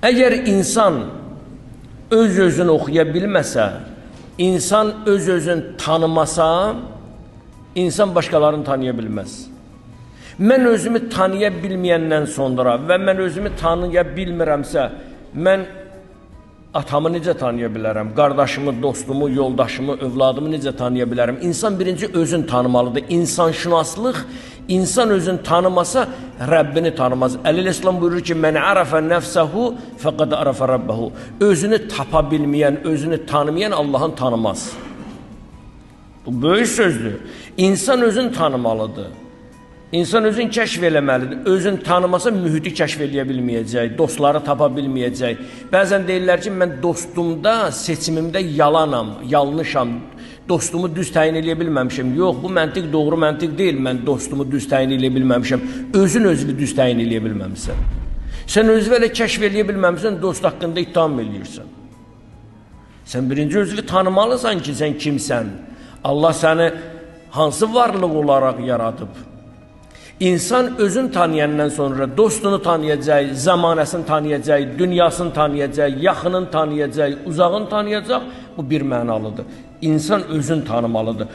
Əgər insan öz-özünü oxuya bilməsə, insan öz-özünü tanımasa, insan başqalarını tanıya bilməz. Mən özümü tanıya bilməyəndən sonra və mən özümü tanıya bilmirəmsə, mən atamı necə tanıya bilərəm? Qardaşımı, dostumu, yoldaşımı, övladımı necə tanıya bilərəm? İnsan birinci özünü tanımalıdır. İnsanşünaslıq, insan özünü tanımasa Rəbbini tanımaz. Əleyhisselam buyurur ki, "Mən ərəfə nəfsəhu fəqad ərəfə Rəbbəhu." Özünü tapa bilməyən, özünü tanımayan Allah'ın tanımaz. Bu böyük sözdür. İnsan özünü tanımalıdır. İnsan özünü kəşf eləməlidir. Özünü tanımasa mühiti kəşf eləyə bilməyəcək, dostları tapa bilməyəcək. Bəzən deyirlər ki, mən dostumda, seçimimdə yalanam, yanlışam, dostumu düz təyin eləyə bilməmişim. Yox, bu məntiq doğru məntiq deyil, mən dostumu düz təyin eləyə bilməmişim. Özünü düz təyin eləyə bilməmişsən. Sən özünü elə kəşf eləyə bilməmişsən, dost haqqında ittiham eləyirsən. Sən birinci özünü tanımalısan ki, sən kimsən? Allah səni hansı varlıq olaraq yaradıb? İnsan özünü tanıyandan sonra dostunu tanıyacaq, zamanəsini tanıyacaq, dünyasını tanıyacaq, yaxınını tanıyacaq, uzağını tanıyacaq. Bu bir mənalıdır. İnsan özünü tanımalıdır.